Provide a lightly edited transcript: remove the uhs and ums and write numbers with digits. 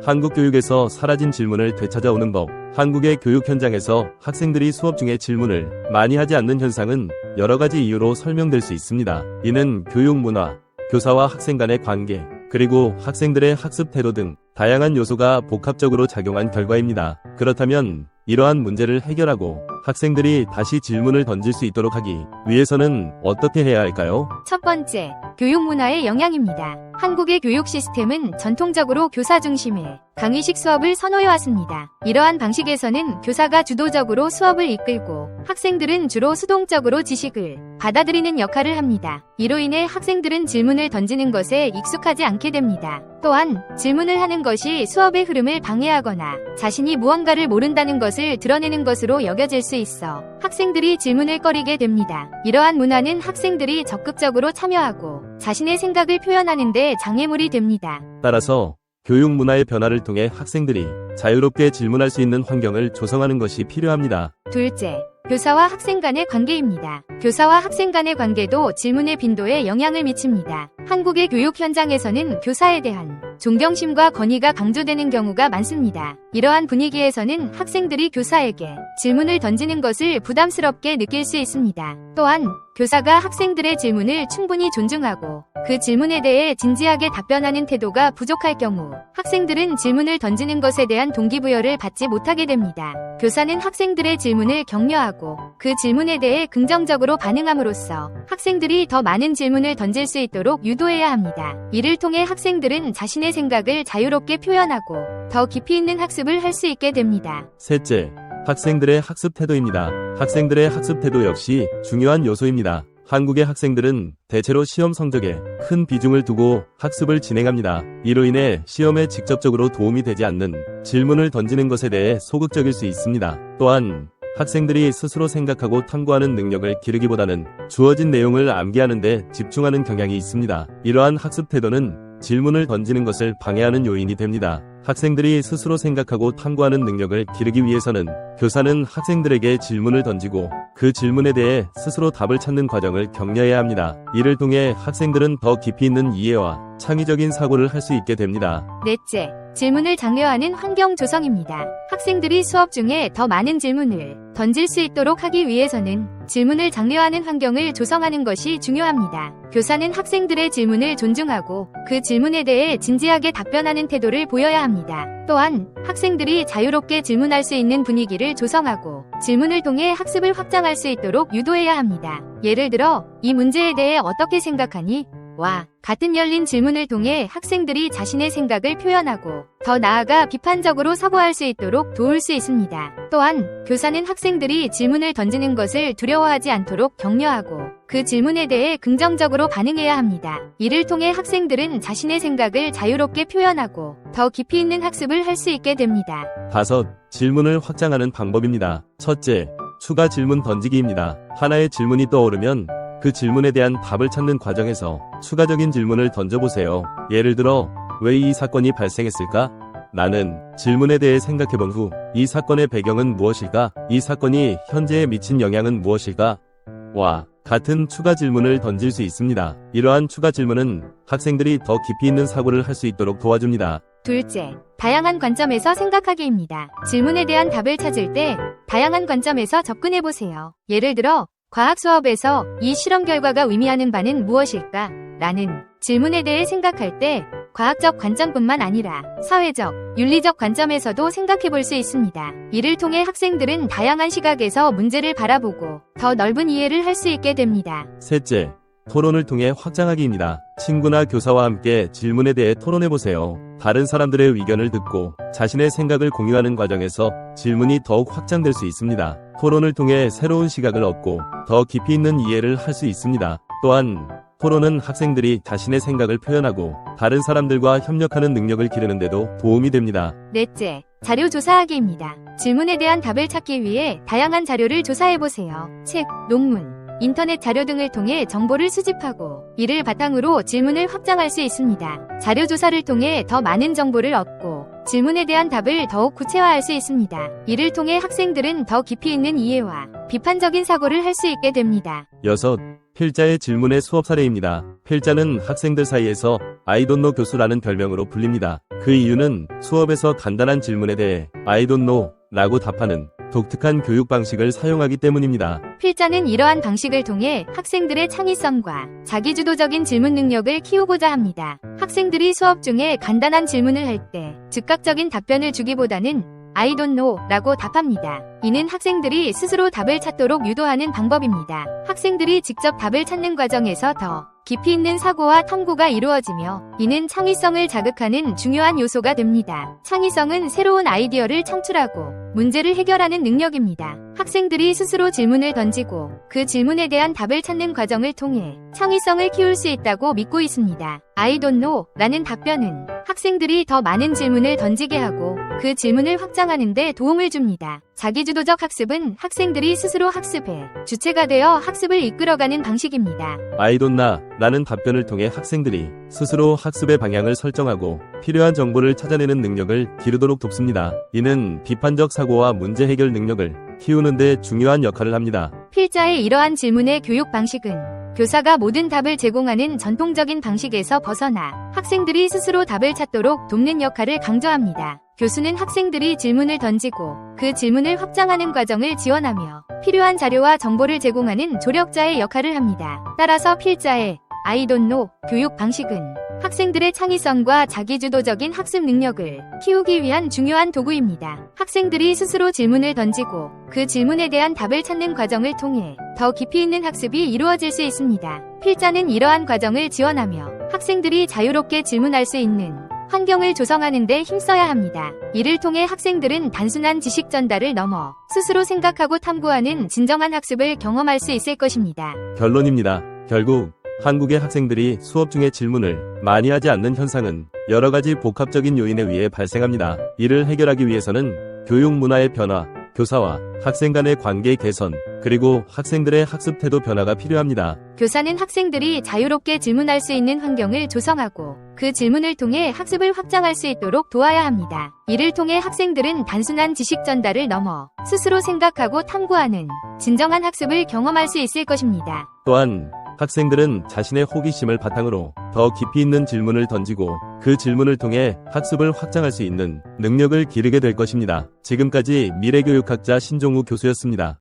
한국 교육에서 사라진 질문을 되찾아오는 법. 한국의 교육 현장에서 학생들이 수업 중에 질문을 많이 하지 않는 현상은 여러 가지 이유로 설명될 수 있습니다. 이는 교육 문화, 교사와 학생 간의 관계, 그리고 학생들의 학습 태도 등 다양한 요소가 복합적으로 작용한 결과입니다. 그렇다면 이러한 문제를 해결하고 학생들이 다시 질문을 던질 수 있도록 하기 위해서는 어떻게 해야 할까요? 첫 번째, 교육 문화의 영향입니다. 한국의 교육 시스템은 전통적으로 교사 중심의 강의식 수업을 선호해왔습니다. 이러한 방식에서는 교사가 주도적으로 수업을 이끌고 학생들은 주로 수동적으로 지식을 받아들이는 역할을 합니다. 이로 인해 학생들은 질문을 던지는 것에 익숙하지 않게 됩니다. 또한 질문을 하는 것이 수업의 흐름을 방해하거나 자신이 무언가를 모른다는 것을 드러내는 것으로 여겨질 수 있어 학생들이 질문을 꺼리게 됩니다. 이러한 문화는 학생들이 적극적으로 참여하고 자신의 생각을 표현하는 데 장애물이 됩니다. 따라서 교육 문화의 변화를 통해 학생들이 자유롭게 질문할 수 있는 환경을 조성하는 것이 필요합니다. 둘째, 교사와 학생 간의 관계입니다. 교사와 학생 간의 관계도 질문의 빈도에 영향을 미칩니다. 한국의 교육 현장에서는 교사에 대한 존경심과 권위가 강조되는 경우가 많습니다. 이러한 분위기에서는 학생들이 교사에게 질문을 던지는 것을 부담스럽게 느낄 수 있습니다. 또한 교사가 학생들의 질문을 충분히 존중하고 그 질문에 대해 진지하게 답변하는 태도가 부족할 경우 학생들은 질문을 던지는 것에 대한 동기부여를 받지 못하게 됩니다. 교사는 학생들의 질문을 격려하고 그 질문에 대해 긍정적으로 반응함으로써 학생들이 더 많은 질문을 던질 수 있도록 유도해야 합니다. 이를 통해 학생들은 자신의 생각을 자유롭게 표현하고 더 깊이 있는 학습을 할 수 있게 됩니다. 셋째, 학생들의 학습 태도입니다. 학생들의 학습 태도 역시 중요한 요소입니다. 한국의 학생들은 대체로 시험 성적에 큰 비중을 두고 학습을 진행합니다. 이로 인해 시험에 직접적으로 도움이 되지 않는 질문을 던지는 것에 대해 소극적일 수 있습니다. 또한 학생들이 스스로 생각하고 탐구하는 능력을 기르기보다는 주어진 내용을 암기하는 데 집중하는 경향이 있습니다. 이러한 학습 태도는 질문을 던지는 것을 방해하는 요인이 됩니다. 학생들이 스스로 생각하고 탐구하는 능력을 기르기 위해서는 교사는 학생들에게 질문을 던지고 그 질문에 대해 스스로 답을 찾는 과정을 격려해야 합니다. 이를 통해 학생들은 더 깊이 있는 이해와 창의적인 사고를 할 수 있게 됩니다. 넷째, 질문을 장려하는 환경 조성입니다. 학생들이 수업 중에 더 많은 질문을 던질 수 있도록 하기 위해서는 질문을 장려하는 환경을 조성하는 것이 중요합니다. 교사는 학생들의 질문을 존중하고 그 질문에 대해 진지하게 답변하는 태도를 보여야 합니다. 또한 학생들이 자유롭게 질문할 수 있는 분위기를 조성하고 질문을 통해 학습을 확장할 수 있도록 유도해야 합니다. 예를 들어, 이 문제에 대해 어떻게 생각하니? 와 같은 열린 질문을 통해 학생들이 자신의 생각을 표현하고 더 나아가 비판적으로 사고할 수 있도록 도울 수 있습니다. 또한 교사는 학생들이 질문을 던지는 것을 두려워하지 않도록 격려하고 그 질문에 대해 긍정적으로 반응해야 합니다. 이를 통해 학생들은 자신의 생각을 자유롭게 표현하고 더 깊이 있는 학습을 할 수 있게 됩니다. 다섯, 질문을 확장하는 방법입니다. 첫째, 추가 질문 던지기입니다. 하나의 질문이 떠오르면 그 질문에 대한 답을 찾는 과정에서 추가적인 질문을 던져보세요. 예를 들어, 왜 이 사건이 발생했을까? 나는 질문에 대해 생각해본 후 이 사건의 배경은 무엇일까? 이 사건이 현재에 미친 영향은 무엇일까? 와 같은 추가 질문을 던질 수 있습니다. 이러한 추가 질문은 학생들이 더 깊이 있는 사고를 할 수 있도록 도와줍니다. 둘째, 다양한 관점에서 생각하기입니다. 질문에 대한 답을 찾을 때 다양한 관점에서 접근해보세요. 예를 들어, 과학 수업에서 이 실험 결과가 의미하는 바는 무엇일까? 라는 질문에 대해 생각할 때 과학적 관점뿐만 아니라 사회적, 윤리적 관점에서도 생각해 볼 수 있습니다. 이를 통해 학생들은 다양한 시각에서 문제를 바라보고 더 넓은 이해를 할 수 있게 됩니다. 셋째, 토론을 통해 확장하기입니다. 친구나 교사와 함께 질문에 대해 토론해보세요. 다른 사람들의 의견을 듣고 자신의 생각을 공유하는 과정에서 질문이 더욱 확장될 수 있습니다. 토론을 통해 새로운 시각을 얻고 더 깊이 있는 이해를 할 수 있습니다. 또한 토론은 학생들이 자신의 생각을 표현하고 다른 사람들과 협력하는 능력을 기르는 데도 도움이 됩니다. 넷째, 자료 조사하기입니다. 질문에 대한 답을 찾기 위해 다양한 자료를 조사해보세요. 책, 논문, 인터넷 자료 등을 통해 정보를 수집하고 이를 바탕으로 질문을 확장할 수 있습니다. 자료 조사를 통해 더 많은 정보를 얻고 질문에 대한 답을 더욱 구체화할 수 있습니다. 이를 통해 학생들은 더 깊이 있는 이해와 비판적인 사고를 할 수 있게 됩니다. 여섯, 필자의 질문의 수업 사례입니다. 필자는 학생들 사이에서 I don't know 교수라는 별명으로 불립니다. 그 이유는 수업에서 간단한 질문에 대해 I don't know 라고 답하는 독특한 교육 방식을 사용하기 때문입니다. 필자는 이러한 방식을 통해 학생들의 창의성과 자기주도적인 질문 능력을 키우고자 합니다. 학생들이 수업 중에 간단한 질문을 할 때 즉각적인 답변을 주기보다는 I don't know 라고 답합니다. 이는 학생들이 스스로 답을 찾도록 유도하는 방법입니다. 학생들이 직접 답을 찾는 과정에서 더 깊이 있는 사고와 탐구가 이루어지며 이는 창의성을 자극하는 중요한 요소가 됩니다. 창의성은 새로운 아이디어를 창출하고 문제를 해결하는 능력입니다. 학생들이 스스로 질문을 던지고 그 질문에 대한 답을 찾는 과정을 통해 창의성을 키울 수 있다고 믿고 있습니다. I don't know 라는 답변은 학생들이 더 많은 질문을 던지게 하고 그 질문을 확장하는 데 도움을 줍니다. 자기주도적 학습은 학생들이 스스로 학습의 주체가 되어 학습을 이끌어가는 방식입니다. I don't know 라는 답변을 통해 학생들이 스스로 학습의 방향을 설정하고 필요한 정보를 찾아내는 능력을 기르도록 돕습니다. 이는 비판적 사고와 문제 해결 능력을 키우는 데 중요한 역할을 합니다. 필자의 이러한 질문의 교육 방식은 교사가 모든 답을 제공하는 전통적인 방식에서 벗어나 학생들이 스스로 답을 찾도록 돕는 역할을 강조합니다. 교수는 학생들이 질문을 던지고 그 질문을 확장하는 과정을 지원하며 필요한 자료와 정보를 제공하는 조력자의 역할을 합니다. 따라서 필자의 I don't know 교육 방식은 학생들의 창의성과 자기주도적인 학습 능력을 키우기 위한 중요한 도구입니다. 학생들이 스스로 질문을 던지고 그 질문에 대한 답을 찾는 과정을 통해 더 깊이 있는 학습이 이루어질 수 있습니다. 필자는 이러한 과정을 지원하며 학생들이 자유롭게 질문할 수 있는 환경을 조성하는 데 힘써야 합니다. 이를 통해 학생들은 단순한 지식 전달을 넘어 스스로 생각하고 탐구하는 진정한 학습을 경험할 수 있을 것입니다. 결론입니다. 결국 한국의 학생들이 수업 중에 질문을 많이 하지 않는 현상은 여러 가지 복합적인 요인에 의해 발생합니다. 이를 해결하기 위해서는 교육 문화의 변화, 교사와 학생 간의 관계 개선, 그리고 학생들의 학습 태도 변화가 필요합니다. 교사는 학생들이 자유롭게 질문할 수 있는 환경을 조성하고 그 질문을 통해 학습을 확장할 수 있도록 도와야 합니다. 이를 통해 학생들은 단순한 지식 전달을 넘어 스스로 생각하고 탐구하는 진정한 학습을 경험할 수 있을 것입니다. 또한 학생들은 자신의 호기심을 바탕으로 더 깊이 있는 질문을 던지고 그 질문을 통해 학습을 확장할 수 있는 능력을 기르게 될 것입니다. 지금까지 미래교육학자 신종우 교수였습니다.